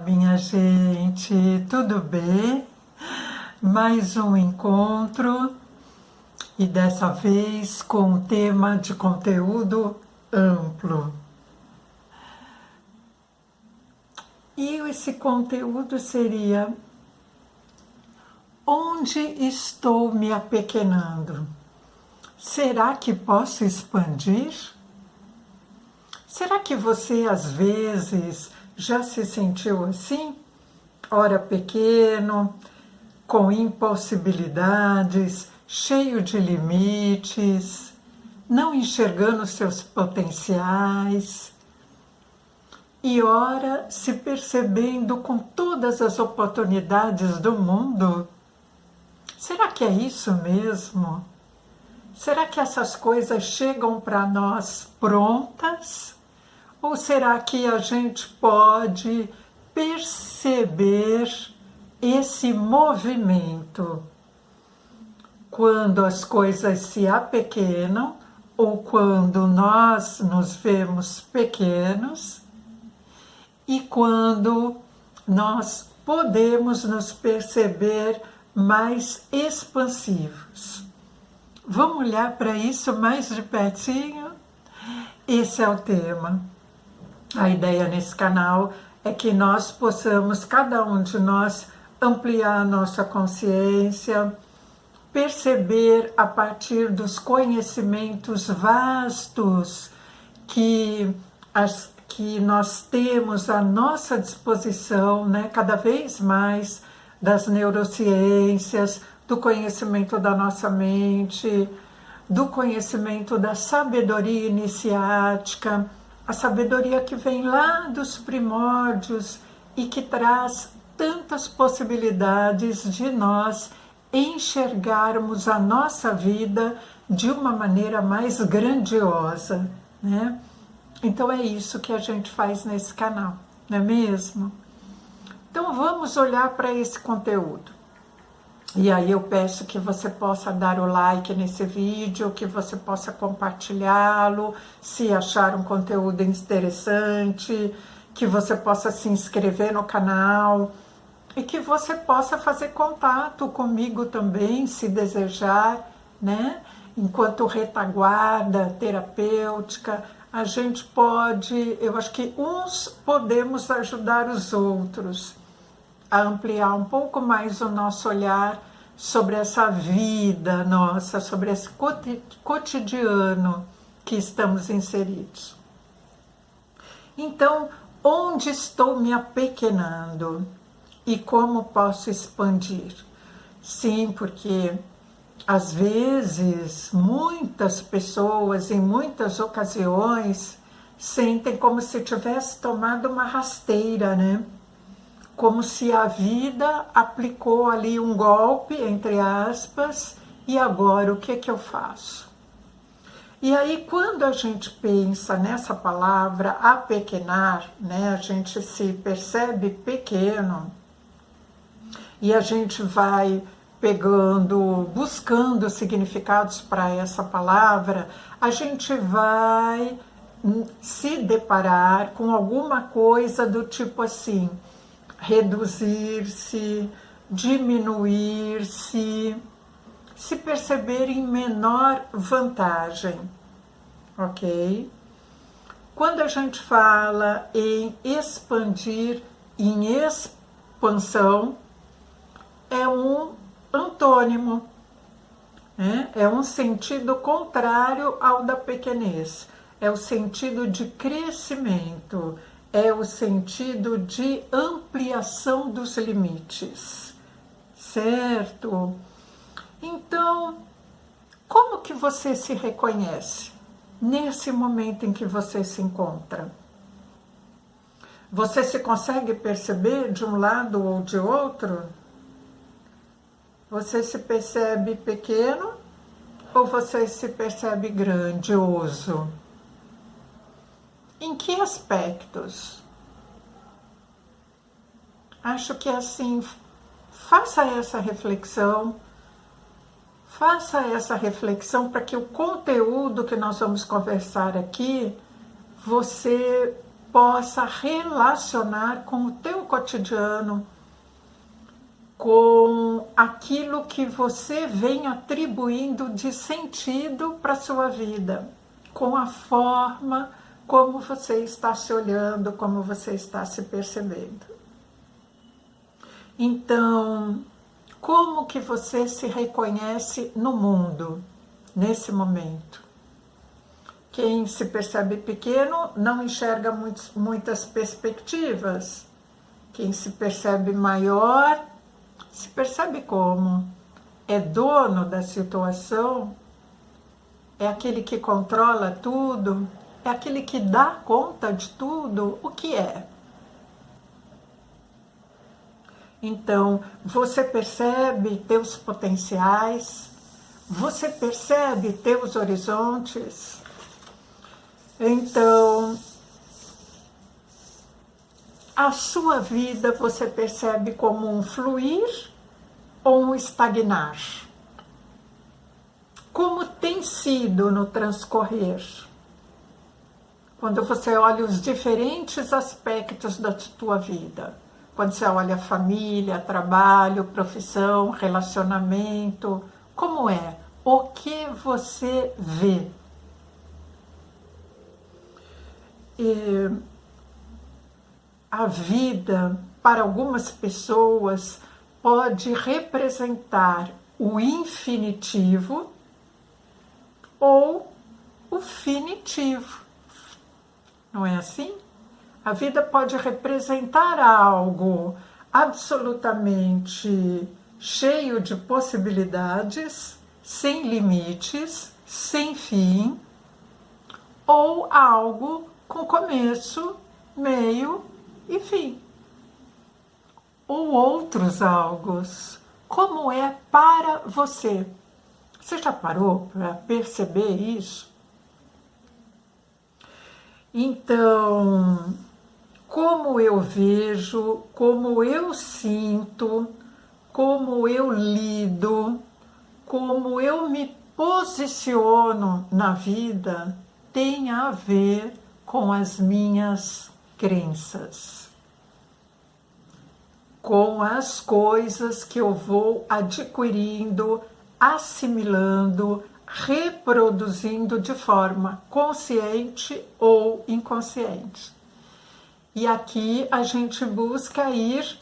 Minha gente, tudo bem? Mais um encontro e dessa vez com um tema de conteúdo amplo. E esse conteúdo seria: onde estou me apequenando? Será que posso expandir? Será que você às vezes já se sentiu assim? Ora pequeno, com impossibilidades, cheio de limites, não enxergando seus potenciais, e ora se percebendo com todas as oportunidades do mundo? Será que é isso mesmo? Será que essas coisas chegam para nós prontas? Ou será que a gente pode perceber esse movimento quando as coisas se apequenam ou quando nós nos vemos pequenos e quando nós podemos nos perceber mais expansivos? Vamos olhar para isso mais de pertinho? Esse é o tema. A ideia nesse canal é que nós possamos, cada um de nós, ampliar a nossa consciência, perceber a partir dos conhecimentos vastos que nós temos à nossa disposição, né, cada vez mais, das neurociências, do conhecimento da nossa mente, do conhecimento da sabedoria iniciática, a sabedoria que vem lá dos primórdios e que traz tantas possibilidades de nós enxergarmos a nossa vida de uma maneira mais grandiosa, né? Então é isso que a gente faz nesse canal, não é mesmo? Então vamos olhar para esse conteúdo. E aí eu peço que você possa dar o like nesse vídeo, que você possa compartilhá-lo, se achar um conteúdo interessante, que você possa se inscrever no canal e que você possa fazer contato comigo também, se desejar, né? Enquanto retaguarda terapêutica, a gente pode, eu acho que uns podemos ajudar os outros a ampliar um pouco mais o nosso olhar sobre essa vida nossa, sobre esse cotidiano que estamos inseridos. Então, onde estou me apequenando e como posso expandir? Sim, porque às vezes muitas pessoas, em muitas ocasiões, sentem como se tivesse tomado uma rasteira, né? Como se a vida aplicou ali um golpe, entre aspas, e agora o que eu faço? E aí, quando a gente pensa nessa palavra apequenar, né, a gente se percebe pequeno e a gente vai pegando, buscando significados para essa palavra, a gente vai se deparar com alguma coisa do tipo assim: reduzir-se, diminuir-se, se perceber em menor vantagem, ok? Quando a gente fala em expandir, em expansão, é um antônimo, né? É um sentido contrário ao da pequenez, é o sentido de crescimento, é o sentido de ampliação dos limites, certo? Então, como que você se reconhece nesse momento em que você se encontra? Você se consegue perceber de um lado ou de outro? Você se percebe pequeno ou você se percebe grandioso? Em que aspectos? Acho que assim, faça essa reflexão para que o conteúdo que nós vamos conversar aqui, você possa relacionar com o teu cotidiano, com aquilo que você vem atribuindo de sentido para a sua vida, com a forma como você está se olhando, como você está se percebendo. Então, como que você se reconhece no mundo, nesse momento? Quem se percebe pequeno não enxerga muitas perspectivas. Quem se percebe maior, se percebe como? É dono da situação? É aquele que controla tudo? É aquele que dá conta de tudo? O que é? Então, você percebe teus potenciais? Você percebe teus horizontes? Então, a sua vida você percebe como um fluir ou um estagnar? Como tem sido no transcorrer? Quando você olha os diferentes aspectos da tua vida, quando você olha família, trabalho, profissão, relacionamento, como é? O que você vê? E a vida, para algumas pessoas, pode representar o infinitivo ou o finitivo. Não é assim? A vida pode representar algo absolutamente cheio de possibilidades, sem limites, sem fim, ou algo com começo, meio e fim. Ou outros algos. Como é para você? Você já parou para perceber isso? Então, como eu vejo, como eu sinto, como eu lido, como eu me posiciono na vida, tem a ver com as minhas crenças, com as coisas que eu vou adquirindo, assimilando, reproduzindo de forma consciente ou inconsciente. E aqui a gente busca ir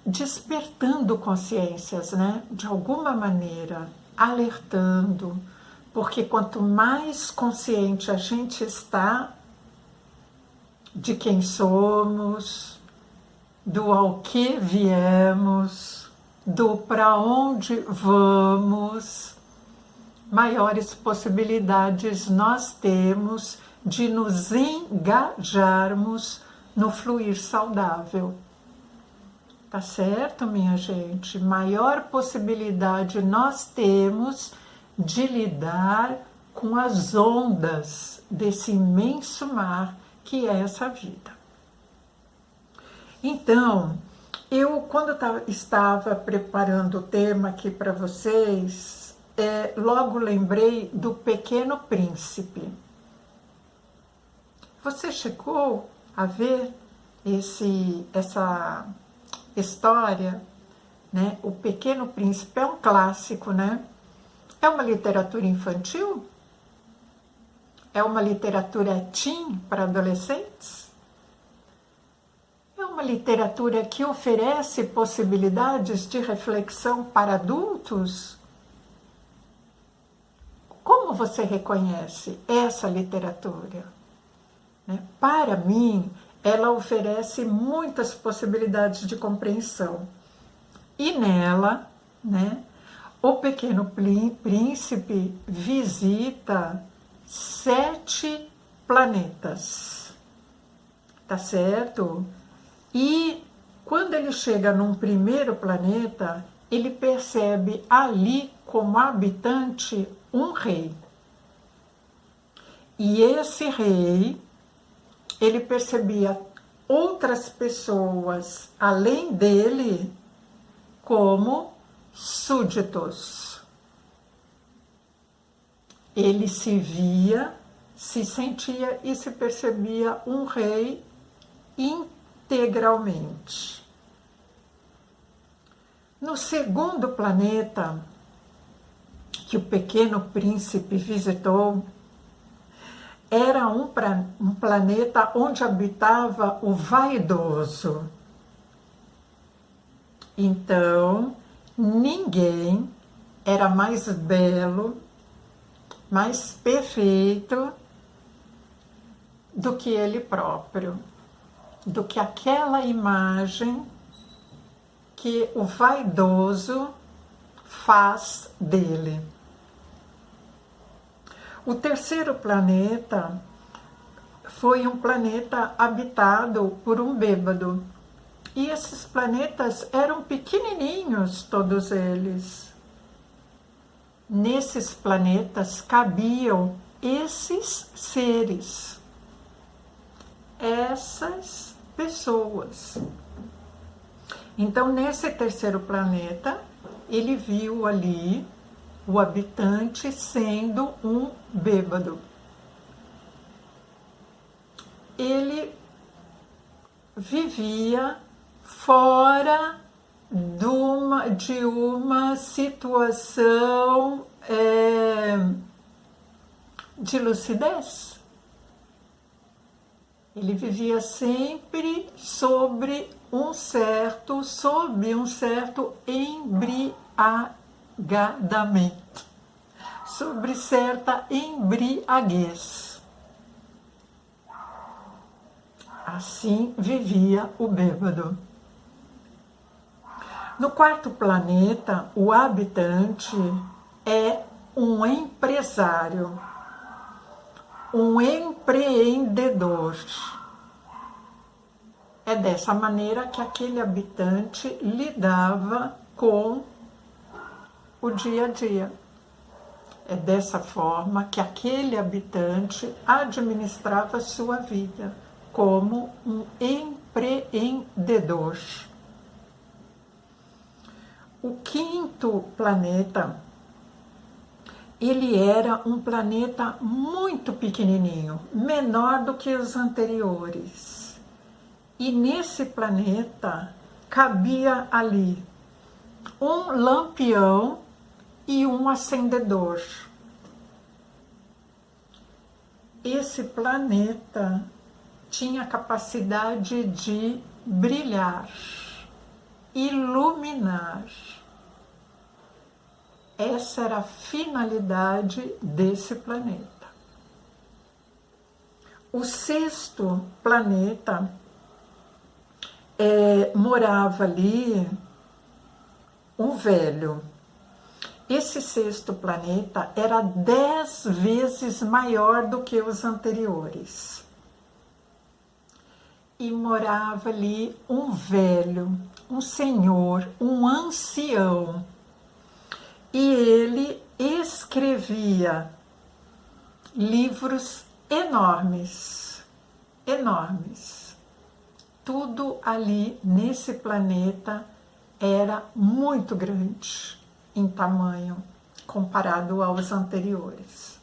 despertando consciências, né? De alguma maneira, alertando, porque quanto mais consciente a gente está de quem somos, do ao que viemos, do para onde vamos, maiores possibilidades nós temos de nos engajarmos no fluir saudável. Tá certo, minha gente? Maior possibilidade nós temos de lidar com as ondas desse imenso mar que é essa vida. Então, eu, quando estava preparando o tema aqui para vocês, logo lembrei do Pequeno Príncipe. Você chegou a ver essa história, né? O Pequeno Príncipe é um clássico, né? É uma literatura infantil? É uma literatura teen para adolescentes? É uma literatura que oferece possibilidades de reflexão para adultos? Como você reconhece essa literatura? Né? Para mim, ela oferece muitas possibilidades de compreensão. E nela, né, o Pequeno Príncipe visita 7 planetas, tá certo? E quando ele chega num primeiro planeta, ele percebe ali como habitante um rei. E esse rei, ele percebia outras pessoas além dele como súditos. Ele se via, se sentia e se percebia um rei integralmente. No segundo planeta que o Pequeno Príncipe visitou, era um planeta onde habitava o vaidoso. Então, ninguém era mais belo, mais perfeito do que ele próprio, do que aquela imagem que o vaidoso faz dele. O terceiro planeta foi um planeta habitado por um bêbado. E esses planetas eram pequenininhos, todos eles. Nesses planetas cabiam esses seres, essas pessoas. Então, nesse terceiro planeta, ele viu ali o habitante sendo um bêbado. Ele vivia fora de uma situação de lucidez. Ele vivia sempre sob um certo embriagamento, sobre certa embriaguez. Assim vivia o bêbado. No quarto planeta, o habitante é um empresário, um empreendedor. É dessa maneira que aquele habitante lidava com o dia a dia. É dessa forma que aquele habitante administrava sua vida, como um empreendedor. O quinto planeta, ele era um planeta muito pequenininho, menor do que os anteriores. E nesse planeta cabia ali um lampião e um acendedor. Esse planeta tinha a capacidade de brilhar, iluminar. Essa era a finalidade desse planeta. O sexto planeta morava ali um velho. Esse sexto planeta era 10 vezes maior do que os anteriores. E morava ali um velho, um senhor, um ancião. E ele escrevia livros enormes, enormes. Tudo ali nesse planeta era muito grande em tamanho comparado aos anteriores.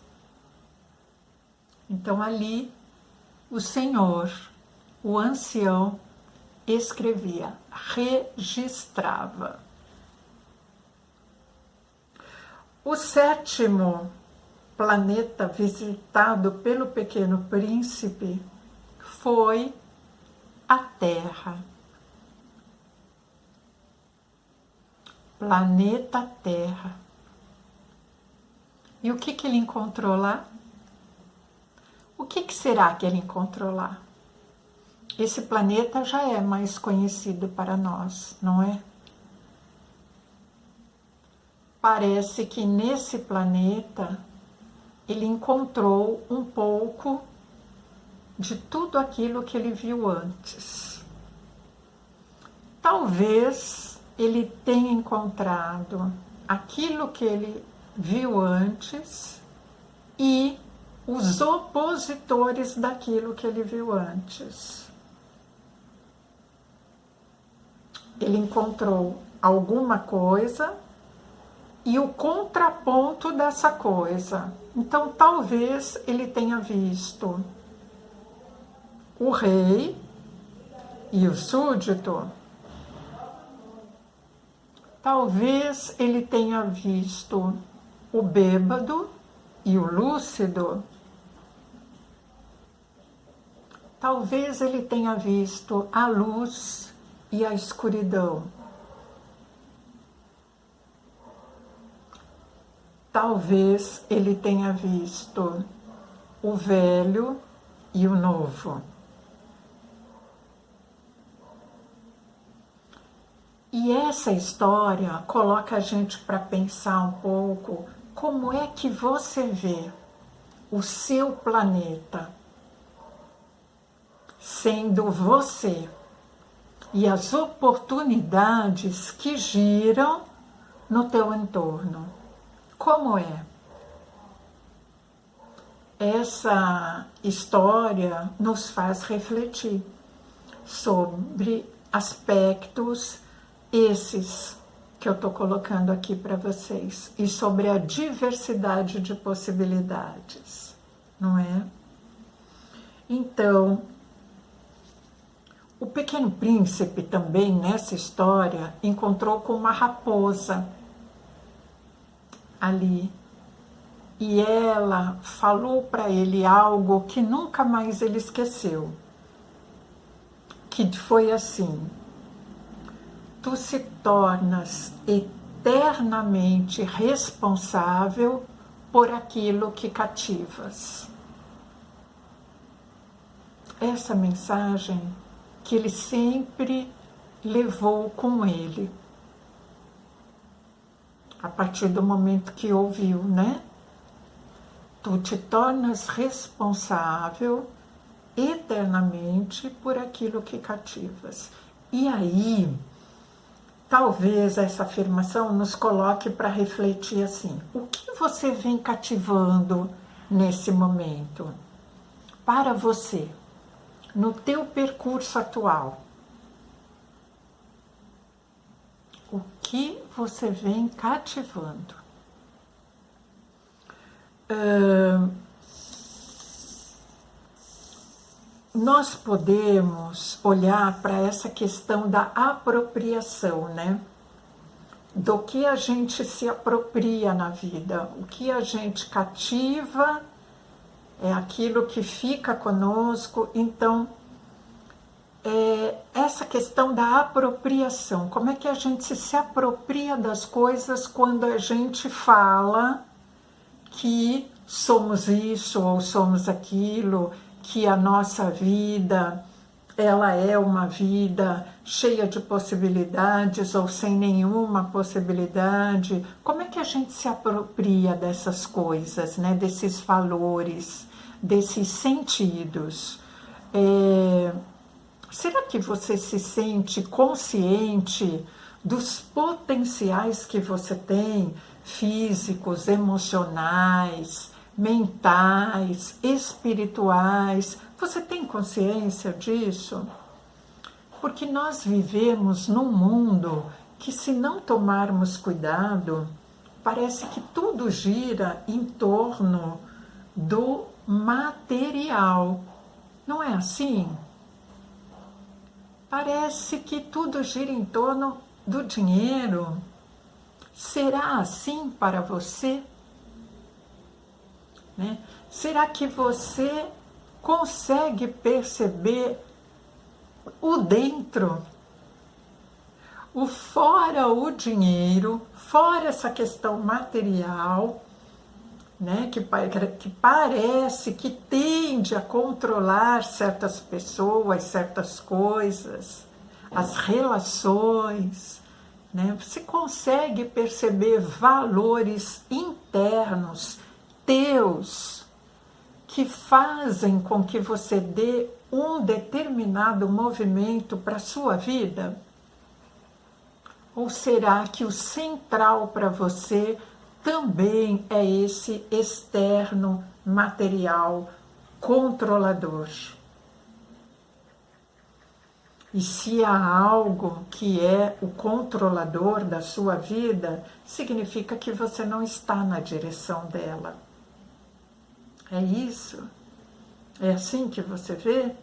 Então ali o senhor, o ancião, escrevia, registrava. O sétimo planeta visitado pelo Pequeno Príncipe foi a Terra. Planeta Terra. E o que ele encontrou lá? O que será que ele encontrou lá? Esse planeta já é mais conhecido para nós, não é? Parece que nesse planeta ele encontrou um pouco de tudo aquilo que ele viu antes. Talvez ele tenha encontrado aquilo que ele viu antes e os opositores daquilo que ele viu antes. Ele encontrou alguma coisa e o contraponto dessa coisa. Então, talvez ele tenha visto o rei e o súdito, talvez ele tenha visto o bêbado e o lúcido. Talvez ele tenha visto a luz e a escuridão. Talvez ele tenha visto o velho e o novo. E essa história coloca a gente para pensar um pouco como é que você vê o seu planeta sendo você e as oportunidades que giram no teu entorno. Como é? Essa história nos faz refletir sobre aspectos esses que eu estou colocando aqui para vocês e sobre a diversidade de possibilidades, não é? Então, o Pequeno Príncipe também, nessa história, encontrou com uma raposa ali. E ela falou para ele algo que nunca mais ele esqueceu. Que foi assim: tu se tornas eternamente responsável por aquilo que cativas. Essa mensagem que ele sempre levou com ele, a partir do momento que ouviu, né? Tu te tornas responsável eternamente por aquilo que cativas. E aí, talvez essa afirmação nos coloque para refletir assim: o que você vem cativando nesse momento? Para você, no teu percurso atual, o que você vem cativando? Nós podemos olhar para essa questão da apropriação, né? Do que a gente se apropria na vida, o que a gente cativa é aquilo que fica conosco. Então, essa questão da apropriação, como é que a gente se apropria das coisas quando a gente fala que somos isso ou somos aquilo, que a nossa vida, ela é uma vida cheia de possibilidades ou sem nenhuma possibilidade. Como é que a gente se apropria dessas coisas, né? Desses valores, desses sentidos? Será que você se sente consciente dos potenciais que você tem, físicos, emocionais, mentais, espirituais? Você tem consciência disso? Porque nós vivemos num mundo que, se não tomarmos cuidado, parece que tudo gira em torno do material. Não é assim? Parece que tudo gira em torno do dinheiro. Será assim para você? Né? Será que você consegue perceber o dentro? O fora o dinheiro, fora essa questão material, né? Que parece que tende a controlar certas pessoas, certas coisas, as relações. Né? Você consegue perceber valores internos teus que fazem com que você dê um determinado movimento para a sua vida? Ou será que o central para você também é esse externo material controlador? E se há algo que é o controlador da sua vida, significa que você não está na direção dela. É isso? É assim que você vê?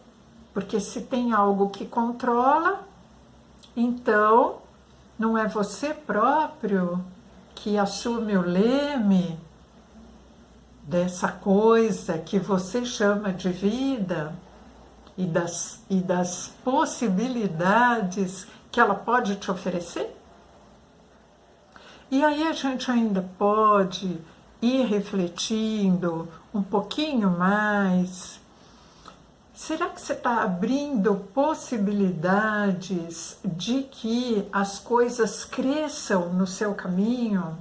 Porque se tem algo que controla, então não é você próprio que assume o leme dessa coisa que você chama de vida e das possibilidades que ela pode te oferecer? E aí a gente ainda pode ir refletindo um pouquinho mais. Será que você está abrindo possibilidades de que as coisas cresçam no seu caminho?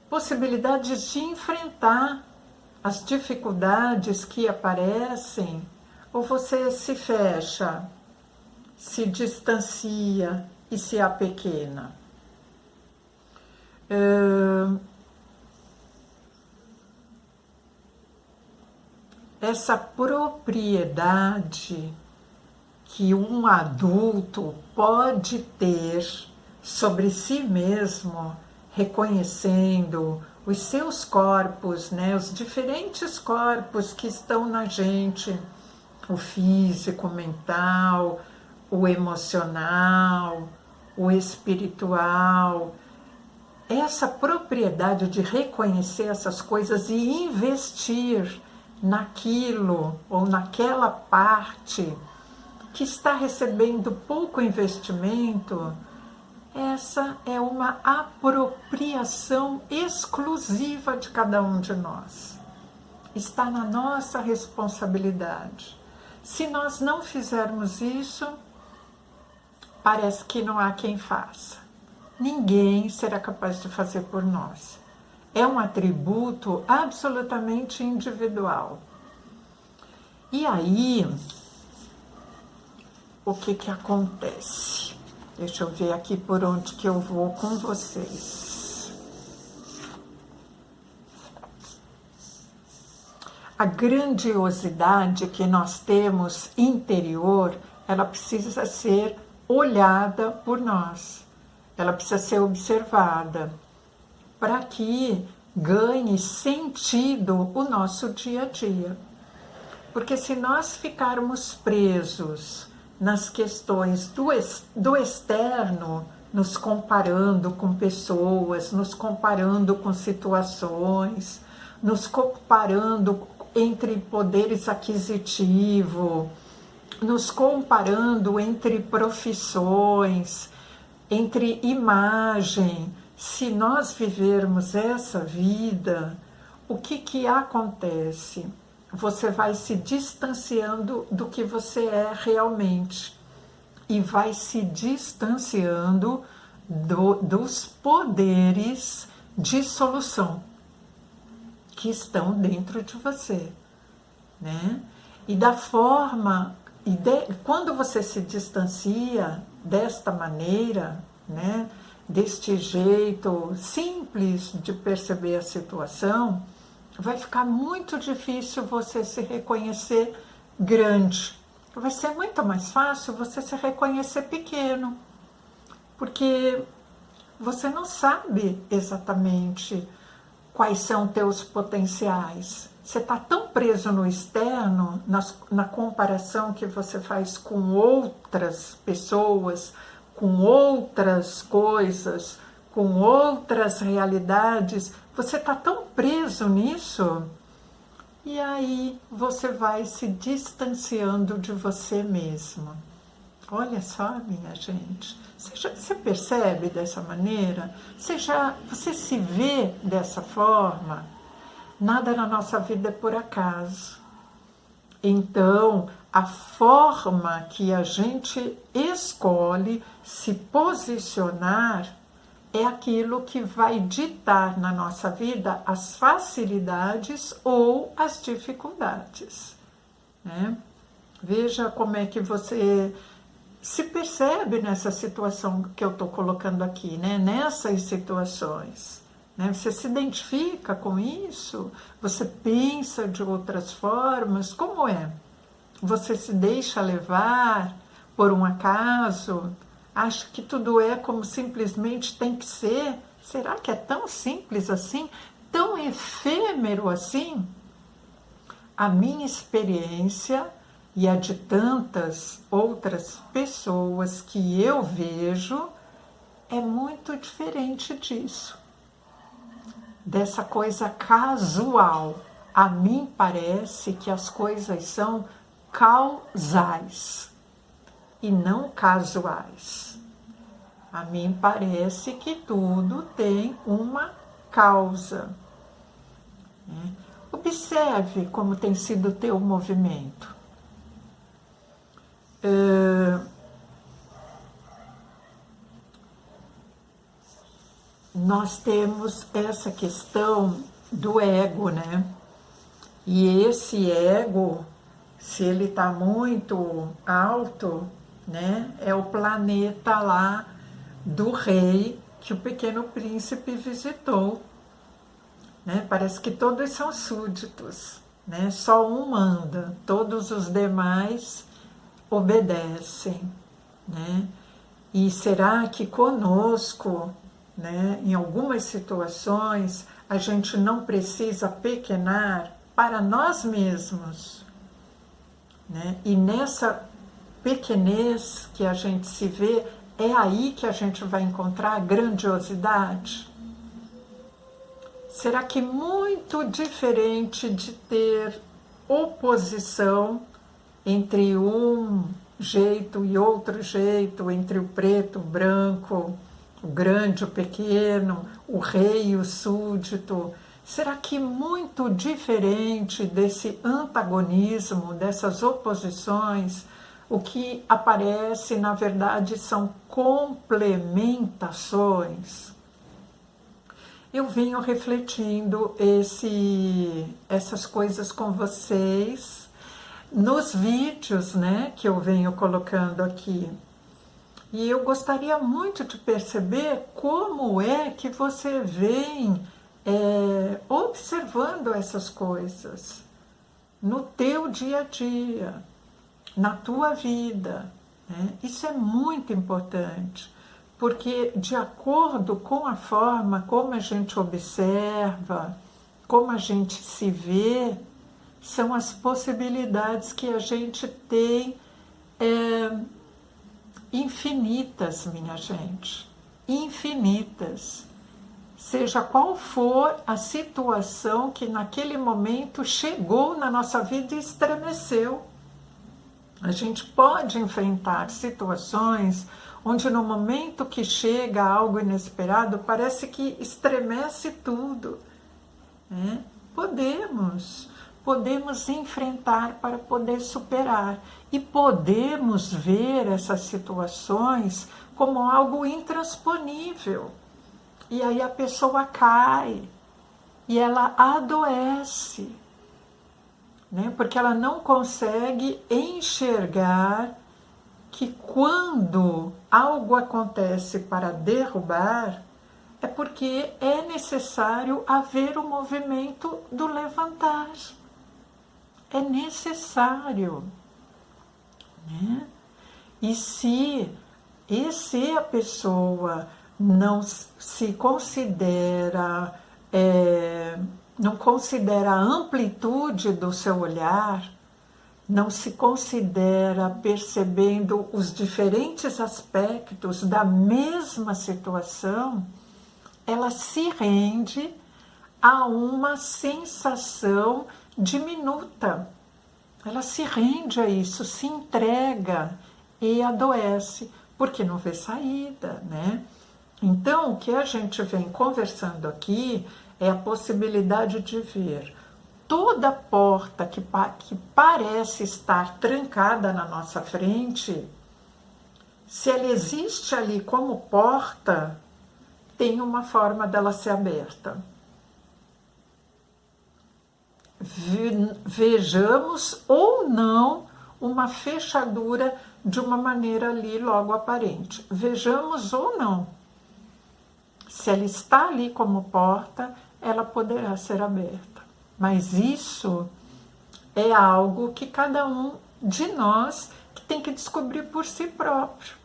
Possibilidades de enfrentar as dificuldades que aparecem? Ou você se fecha, se distancia e se apequena? Essa propriedade que um adulto pode ter sobre si mesmo, reconhecendo os seus corpos, né, os diferentes corpos que estão na gente, o físico, o mental, o emocional, o espiritual. Essa propriedade de reconhecer essas coisas e investir naquilo ou naquela parte que está recebendo pouco investimento, essa é uma apropriação exclusiva de cada um de nós. Está na nossa responsabilidade. Se nós não fizermos isso, parece que não há quem faça. Ninguém será capaz de fazer por nós. É um atributo absolutamente individual. E aí, o que acontece? Deixa eu ver aqui por onde que eu vou com vocês. A grandiosidade que nós temos interior, ela precisa ser olhada por nós. Ela precisa ser observada para que ganhe sentido o nosso dia a dia. Porque se nós ficarmos presos nas questões do externo, nos comparando com pessoas, nos comparando com situações, nos comparando entre poderes aquisitivos, nos comparando entre profissões, entre imagem. Se nós vivermos essa vida, o que acontece? Você vai se distanciando do que você é realmente e vai se distanciando dos poderes de solução que estão dentro de você, né? E da forma, quando você se distancia desta maneira, né, deste jeito simples de perceber a situação, vai ficar muito difícil você se reconhecer grande. Vai ser muito mais fácil você se reconhecer pequeno, porque você não sabe exatamente quais são teus potenciais. Você está tão preso no externo, na comparação que você faz com outras pessoas, com outras coisas, com outras realidades, você está tão preso nisso, e aí você vai se distanciando de você mesmo. Olha só, minha gente, você percebe dessa maneira? Você se vê dessa forma? Nada na nossa vida é por acaso. Então, a forma que a gente escolhe se posicionar é aquilo que vai ditar na nossa vida as facilidades ou as dificuldades, né? Veja como é que você se percebe nessa situação que eu estou colocando aqui, né? Nessas situações, né? Você se identifica com isso? Você pensa de outras formas? Como é? Você se deixa levar por um acaso? Acha que tudo é como simplesmente tem que ser? Será que é tão simples assim? Tão efêmero assim? A minha experiência e a de tantas outras pessoas que eu vejo, é muito diferente disso. Dessa coisa casual. A mim parece que as coisas são causais e não casuais. A mim parece que tudo tem uma causa. Observe como tem sido o teu movimento. Nós temos essa questão do ego, né? E esse ego, se ele está muito alto, né? É o planeta lá do rei que o Pequeno Príncipe visitou. Né? Parece que todos são súditos, né? Só um manda, todos os demais obedecem. Né? E será que conosco, né, em algumas situações, a gente não precisa pequenar para nós mesmos? Né? E nessa pequenez que a gente se vê, é aí que a gente vai encontrar a grandiosidade? Será que muito diferente de ter oposição entre um jeito e outro jeito, entre o preto, o branco, o grande, o pequeno, o rei e o súdito, será que muito diferente desse antagonismo, dessas oposições, o que aparece, na verdade, são complementações? Eu venho refletindo essas coisas com vocês nos vídeos, né, que eu venho colocando aqui. E eu gostaria muito de perceber como é que você vem observando essas coisas no teu dia a dia, na tua vida. Né? Isso é muito importante, porque de acordo com a forma como a gente observa, como a gente se vê, são as possibilidades que a gente tem infinitas, minha gente, infinitas. Seja qual for a situação que naquele momento chegou na nossa vida e estremeceu. A gente pode enfrentar situações onde no momento que chega algo inesperado, parece que estremece tudo. Né? Podemos enfrentar para poder superar. E podemos ver essas situações como algo intransponível. E aí a pessoa cai e ela adoece, né? Porque ela não consegue enxergar que quando algo acontece para derrubar, é porque é necessário haver o movimento do levantar. É necessário. Né? E se a pessoa não se considera, não considera a amplitude do seu olhar, não se considera percebendo os diferentes aspectos da mesma situação, ela se rende a uma sensação diminuta. Ela se rende a isso, se entrega e adoece, porque não vê saída, né? Então, o que a gente vem conversando aqui é a possibilidade de ver toda porta que parece estar trancada na nossa frente, se ela existe ali como porta, tem uma forma dela ser aberta. Vejamos ou não uma fechadura de uma maneira ali logo aparente. Vejamos ou não. Se ela está ali como porta, ela poderá ser aberta. Mas isso é algo que cada um de nós que tem que descobrir por si próprio.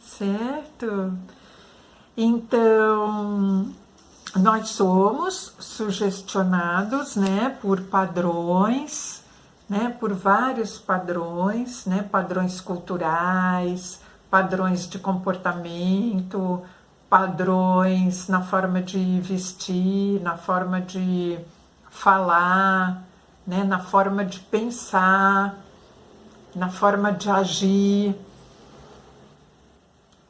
Certo? Então, nós somos sugestionados, né, por padrões né, por vários padrões, né, padrões culturais, padrões de comportamento, padrões na forma de vestir, na forma de falar, né, na forma de pensar, na forma de agir.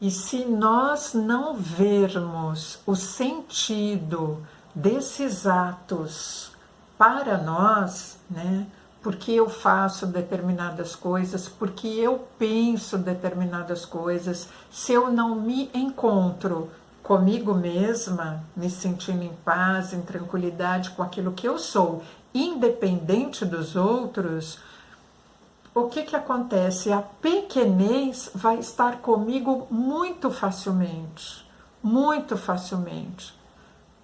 E se nós não vermos o sentido desses atos para nós, né? Porque eu faço determinadas coisas, porque eu penso determinadas coisas, se eu não me encontro comigo mesma, me sentindo em paz, em tranquilidade com aquilo que eu sou, independente dos outros, o que acontece? A pequenez vai estar comigo muito facilmente,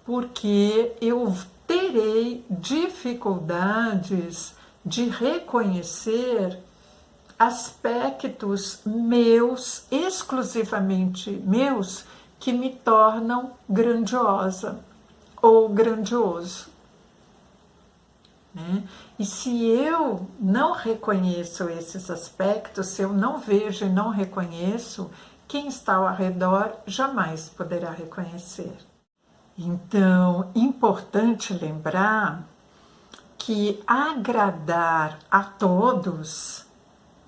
porque eu terei dificuldades de reconhecer aspectos meus, exclusivamente meus, que me tornam grandiosa ou grandioso. Né? E se eu não reconheço esses aspectos, se eu não vejo e não reconheço, quem está ao redor jamais poderá reconhecer. Então, importante lembrar que agradar a todos,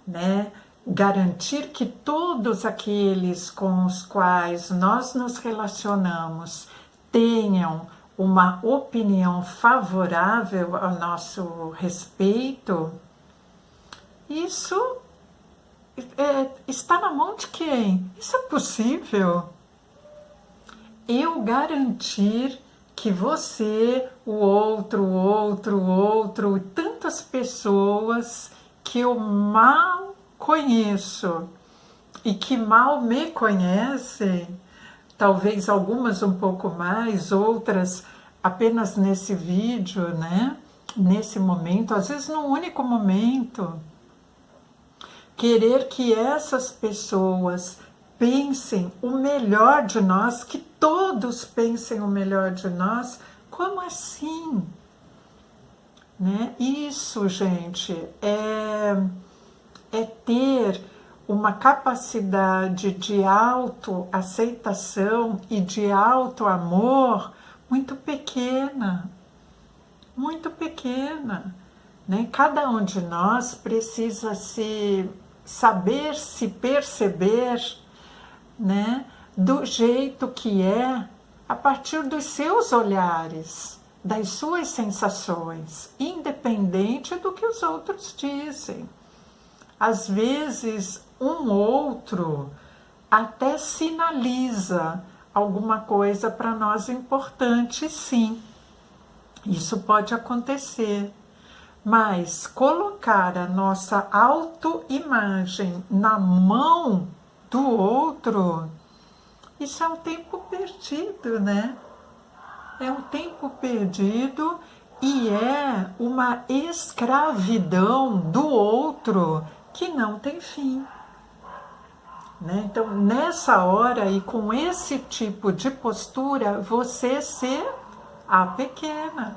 né, garantir que todos aqueles com os quais nós nos relacionamos tenham uma opinião favorável ao nosso respeito, isso está na mão de quem? Isso é possível? Eu garantir que você, o outro, tantas pessoas que eu mal conheço e que mal me conhecem, talvez algumas um pouco mais, outras apenas nesse vídeo, né? Nesse momento, às vezes num único momento. Querer que essas pessoas pensem o melhor de nós, que todos pensem o melhor de nós, como assim? Né? Isso, gente, é ter uma capacidade de autoaceitação e de autoamor muito pequena, né? Cada um de nós precisa saber se perceber, né? Do jeito que é, a partir dos seus olhares, das suas sensações, independente do que os outros dizem. Às vezes, um outro até sinaliza alguma coisa para nós importante, sim. Isso pode acontecer. Mas colocar a nossa autoimagem na mão do outro, isso é um tempo perdido, né? É um tempo perdido e é uma escravidão do outro que não tem fim. Né? Então, nessa hora e com esse tipo de postura, você se apequena.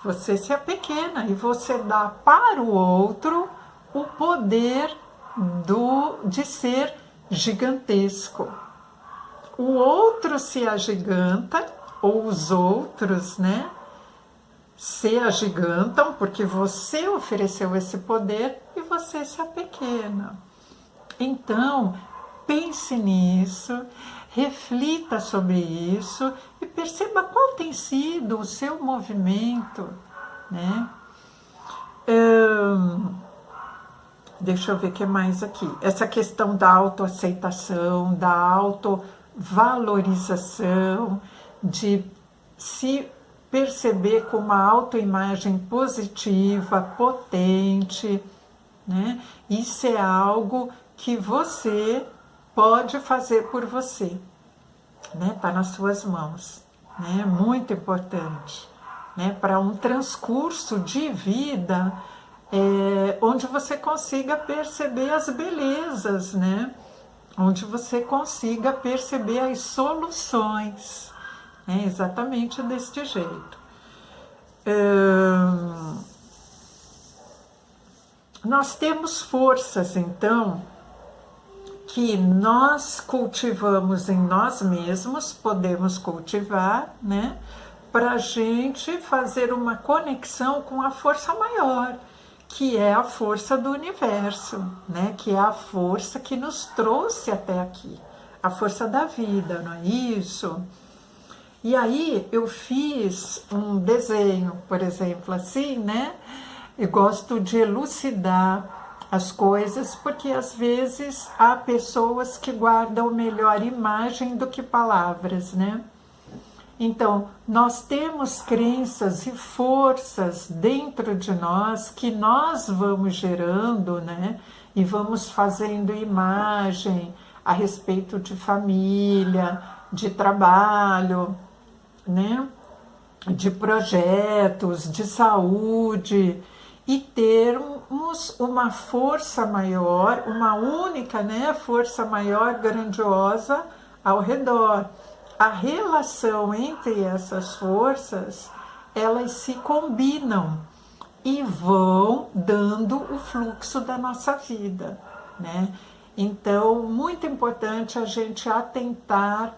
Você se apequena e você dá para o outro o poder de ser gigantesco. O outro se agiganta, ou os outros, né, se agigantam, porque você ofereceu esse poder e você se apequena. Então, pense nisso, reflita sobre isso e perceba qual tem sido o seu movimento, né? Deixa eu ver o que mais aqui. Essa questão da autoaceitação, da autovalorização, de se perceber com uma autoimagem positiva, potente, né? Isso é algo que você pode fazer por você, né? Tá nas suas mãos, né? Muito importante, né? Para um transcurso de vida onde você consiga perceber as belezas, né? Onde você consiga perceber as soluções, né? Exatamente deste jeito. nós temos forças, então, que nós cultivamos em nós mesmos, podemos cultivar, né? Para a gente fazer uma conexão com a força maior, que é a força do universo, né? Que é a força que nos trouxe até aqui, a força da vida, não é isso? E aí eu fiz um desenho, por exemplo, assim, né? Eu gosto de elucidar as coisas, porque às vezes há pessoas que guardam melhor imagem do que palavras, né? Então, nós temos crenças e forças dentro de nós que nós vamos gerando, né? E vamos fazendo imagem a respeito de família, de trabalho, né? De projetos, de saúde, e termos uma força maior, uma única, né, força maior, grandiosa ao redor. A relação entre essas forças, elas se combinam e vão dando o fluxo da nossa vida, né? Então, muito importante a gente atentar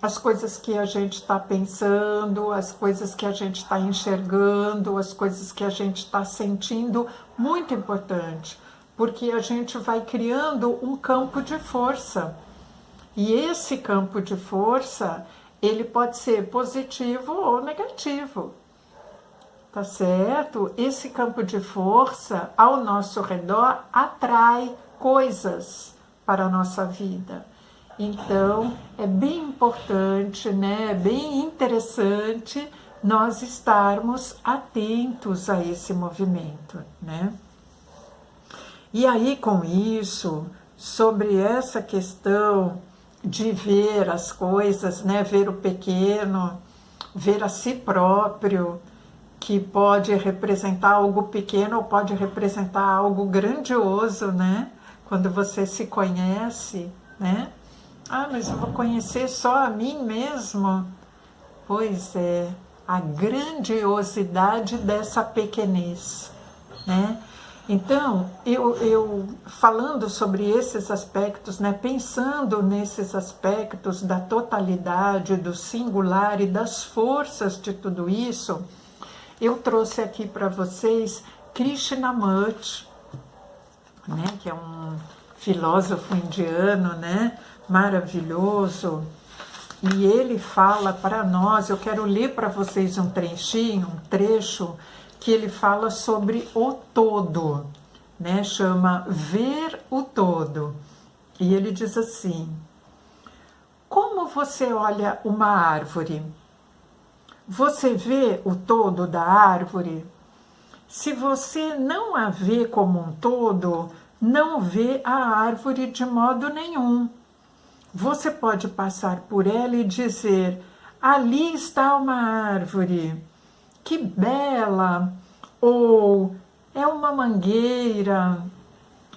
as coisas que a gente está pensando, as coisas que a gente está enxergando, as coisas que a gente está sentindo, muito importante, porque a gente vai criando um campo de força. E esse campo de força, ele pode ser positivo ou negativo, tá certo? Esse campo de força ao nosso redor atrai coisas para a nossa vida. Então, é bem importante, né? É bem interessante nós estarmos atentos a esse movimento, né? E aí, com isso, sobre essa questão de ver as coisas, né? Ver o pequeno, ver a si próprio, que pode representar algo pequeno ou pode representar algo grandioso, né? Quando você se conhece, né? Ah, mas eu vou conhecer só a mim mesmo? Pois é, a grandiosidade dessa pequenez, né? Então, eu falando sobre esses aspectos, né, pensando nesses aspectos da totalidade, do singular e das forças de tudo isso, eu trouxe aqui para vocês Krishnamurti, né, que é um filósofo indiano, né, maravilhoso, e ele fala para nós, eu quero ler para vocês um trechinho, um trecho, que ele fala sobre o todo, né, chama Ver o Todo, e ele diz assim: como você olha uma árvore? Você vê o todo da árvore? Se você não a vê como um todo, não vê a árvore de modo nenhum. Você pode passar por ela e dizer: ali está uma árvore, que bela! Ou é uma mangueira,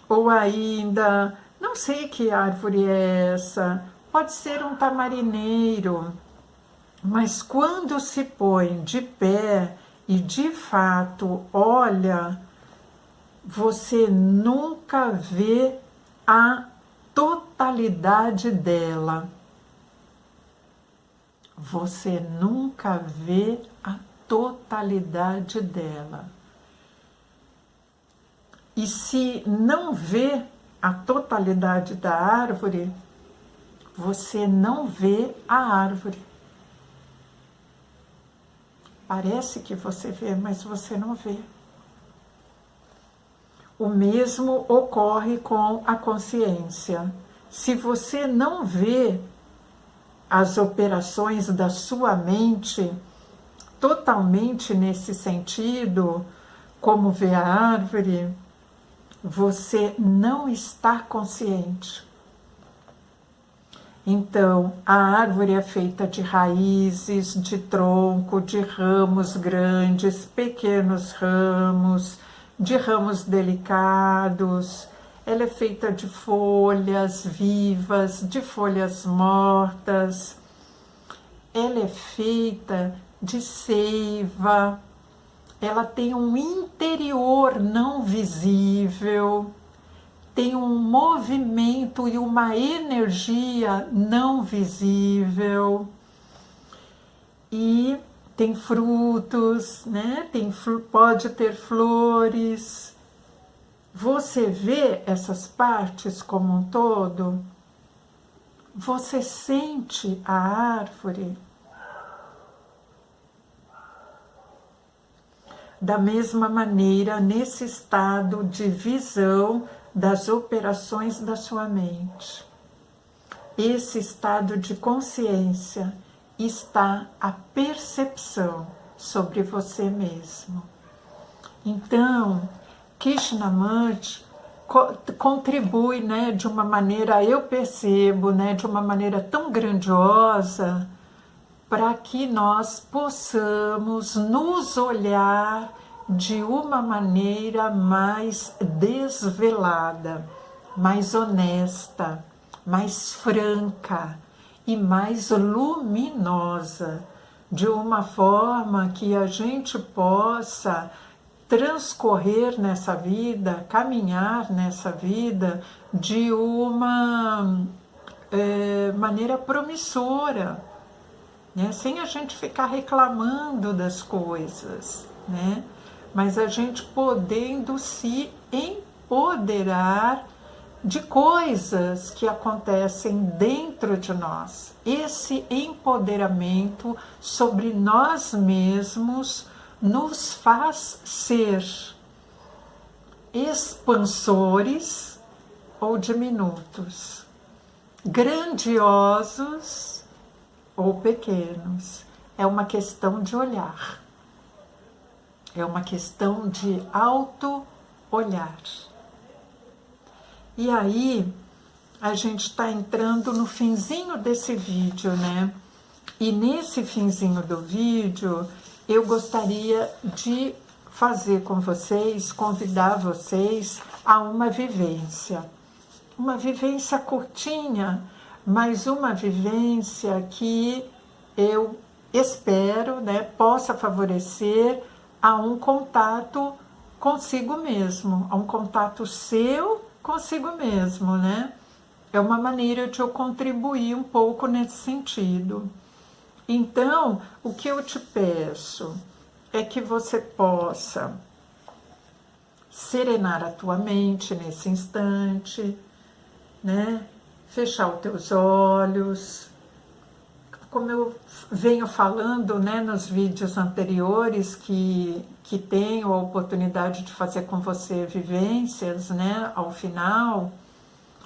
ou ainda, não sei que árvore é essa, pode ser um tamarineiro. Mas quando se põe de pé e de fato olha, você nunca vê a totalidade dela. Você nunca vê a totalidade dela. E se não vê a totalidade da árvore, você não vê a árvore. Parece que você vê, mas você não vê. O mesmo ocorre com a consciência. Se você não vê as operações da sua mente totalmente nesse sentido, como vê a árvore, você não está consciente. Então, a árvore é feita de raízes, de tronco, de ramos grandes, pequenos ramos, de ramos delicados. Ela é feita de folhas vivas, de folhas mortas. Ela é feita de seiva. ela tem um interior não visível, tem um movimento e uma energia não visível, e tem frutos, né? Pode ter flores. Você vê essas partes como um todo? Você sente a árvore? Da mesma maneira, nesse estado de visão das operações da sua mente, esse estado de consciência está a percepção sobre você mesmo. Então, Krishnamurti contribui, né, de uma maneira, eu percebo, né, de uma maneira tão grandiosa, para que nós possamos nos olhar de uma maneira mais desvelada, mais honesta, mais franca e mais luminosa, de uma forma que a gente possa transcorrer nessa vida, caminhar nessa vida de uma maneira promissora, né? Sem a gente ficar reclamando das coisas, né? Mas a gente podendo se empoderar de coisas que acontecem dentro de nós. Esse empoderamento sobre nós mesmos nos faz ser expansores ou diminutos, grandiosos ou pequenos. É uma questão de olhar, é uma questão de auto-olhar. E aí, a gente está entrando no finzinho desse vídeo, né? E nesse finzinho do vídeo, eu gostaria de fazer com vocês, convidar vocês a uma vivência curtinha, mas uma vivência que eu espero, né, possa favorecer a um contato consigo mesmo, a um contato seu consigo mesmo, né? É uma maneira de eu contribuir um pouco nesse sentido. Então, o que eu te peço é que você possa serenar a tua mente nesse instante, né? Fechar os teus olhos. Como eu venho falando, né, nos vídeos anteriores que tenho a oportunidade de fazer com você vivências, né, ao final,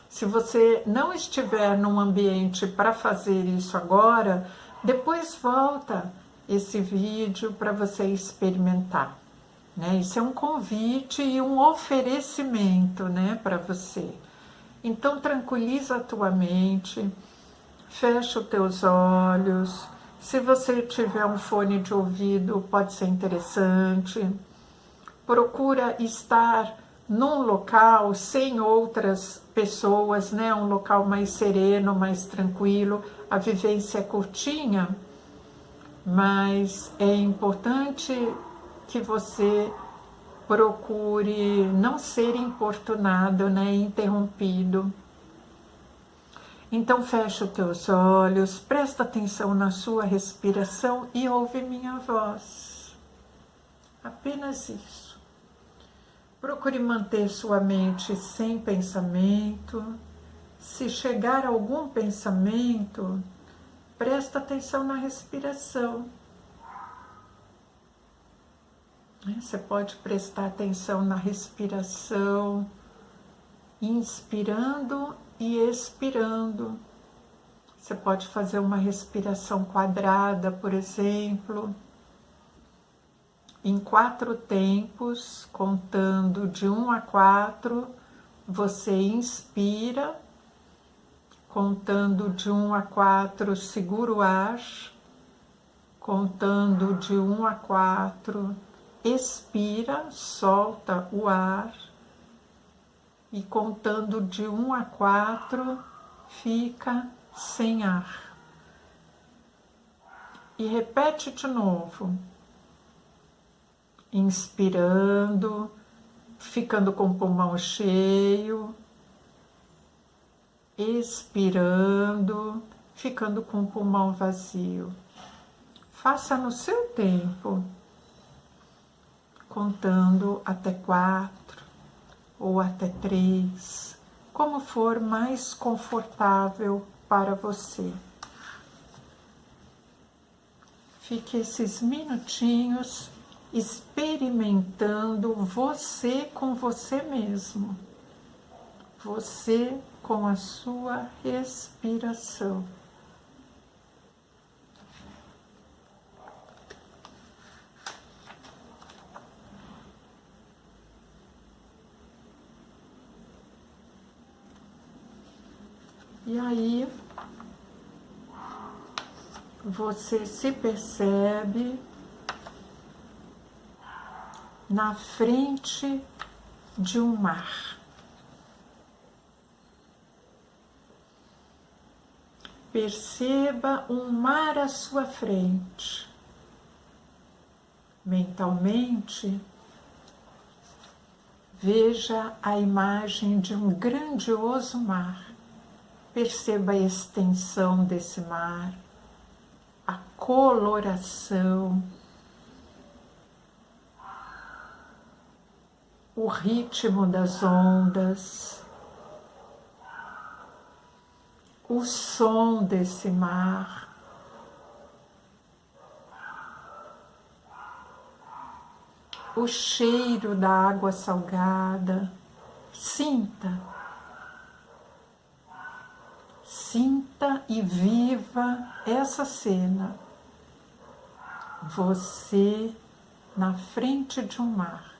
se você não estiver num ambiente para fazer isso agora, depois volta esse vídeo para você experimentar, né? Isso é um convite e um oferecimento, né, para você. Então tranquiliza a tua mente, fecha os teus olhos. Se você tiver um fone de ouvido, pode ser interessante. Procura estar num local sem outras pessoas, né? Um local mais sereno, mais tranquilo. A vivência é curtinha, mas é importante que você procure não ser importunado, né? Interrompido. Então fecha os teus olhos, presta atenção na sua respiração e ouve minha voz. Apenas isso. Procure manter sua mente sem pensamento. Se chegar algum pensamento, presta atenção na respiração. Você pode prestar atenção na respiração, inspirando e expirando. Você pode fazer uma respiração quadrada, por exemplo, em 4 tempos, contando de 1 a 4, você inspira, contando de 1 a 4, segura o ar, contando de 1 a 4, expira, solta o ar, e contando de 1 a 4, fica sem ar. E repete de novo. inspirando, ficando com o pulmão cheio, expirando, ficando com o pulmão vazio. Faça no seu tempo, contando até 4 ou até 3, como for mais confortável para você. Fique esses minutinhos experimentando você com você mesmo, você com a sua respiração. E aí, você se percebe na frente de um mar. Perceba um mar à sua frente. Mentalmente, veja a imagem de um grandioso mar. Perceba a extensão desse mar, a coloração, o ritmo das ondas, o som desse mar, o cheiro da água salgada. Sinta e viva essa cena. Você na frente de um mar,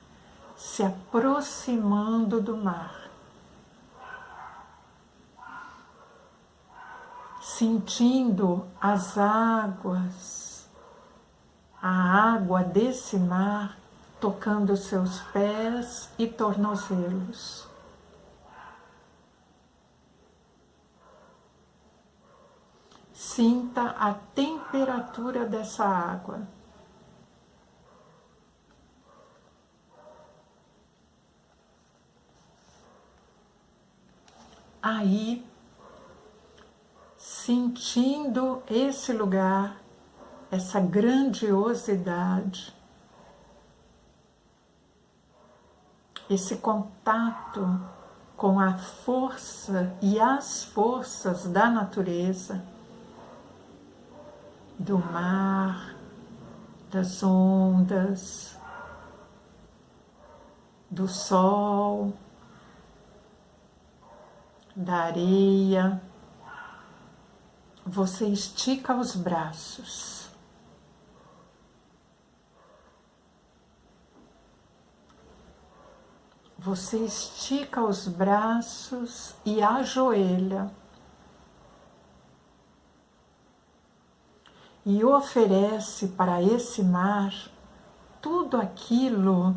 se aproximando do mar, sentindo as águas, a água desse mar tocando seus pés e tornozelos. Sinta a temperatura dessa água. Aí, sentindo esse lugar, essa grandiosidade, esse contato com a força e as forças da natureza, do mar, das ondas, do sol, da areia, você estica os braços. Você estica os braços e ajoelha. E oferece para esse mar tudo aquilo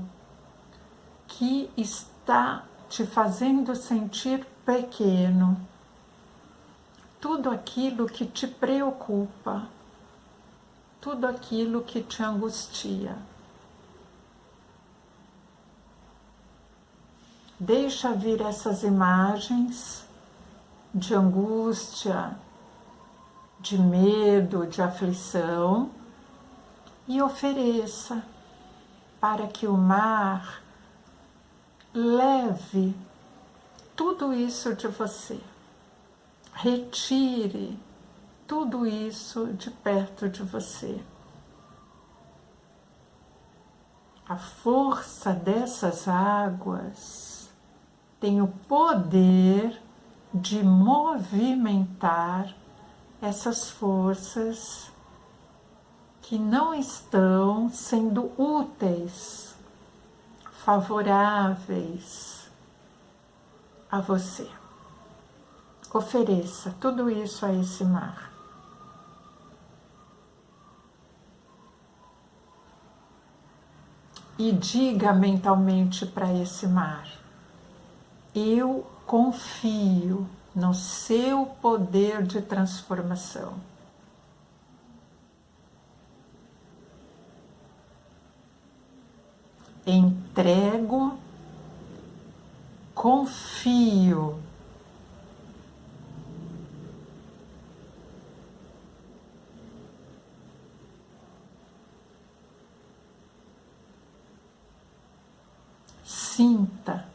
que está te fazendo sentir pequeno, tudo aquilo que te preocupa, tudo aquilo que te angustia. Deixa vir essas imagens de angústia, de medo, de aflição, e ofereça para que o mar leve tudo isso de você. Retire tudo isso de perto de você. A força dessas águas tem o poder de movimentar essas forças que não estão sendo úteis, favoráveis a você. Ofereça tudo isso a esse mar. E diga mentalmente para esse mar: eu confio no seu poder de transformação. entrego, confio. Sinta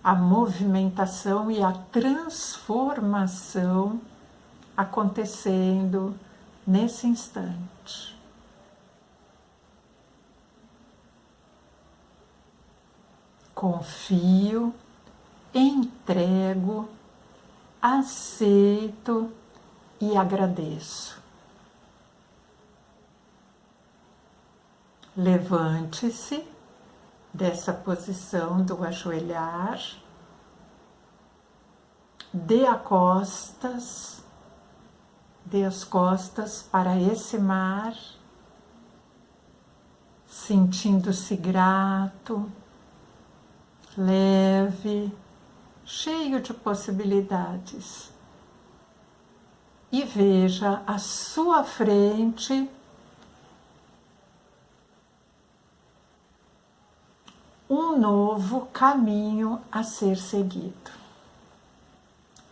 a movimentação e a transformação acontecendo nesse instante. Confio, entrego, aceito e agradeço. Levante-se dessa posição do ajoelhar, dê as costas para esse mar, sentindo-se grato, leve, cheio de possibilidades. E veja à sua frente um novo caminho a ser seguido.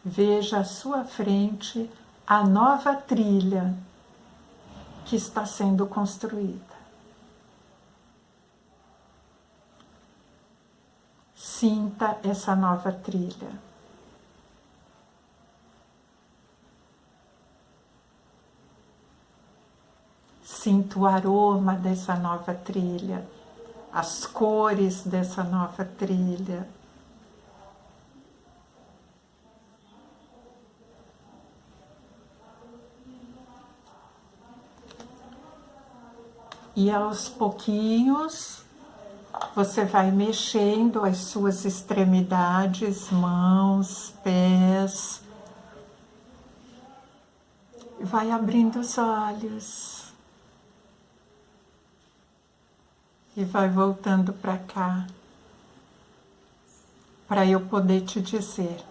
Veja à sua frente a nova trilha que está sendo construída. Sinta essa nova trilha. Sinta o aroma dessa nova trilha, as cores dessa nova trilha. E aos pouquinhos, você vai mexendo as suas extremidades, mãos, pés. Vai abrindo os olhos. E vai voltando para cá, para eu poder te dizer: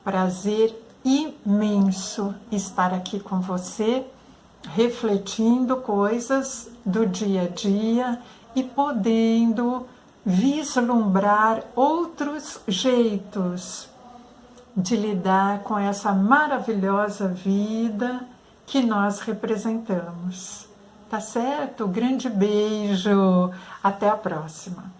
prazer imenso estar aqui com você, refletindo coisas do dia a dia e podendo vislumbrar outros jeitos de lidar com essa maravilhosa vida que nós representamos. Tá certo? Grande beijo. Até a próxima.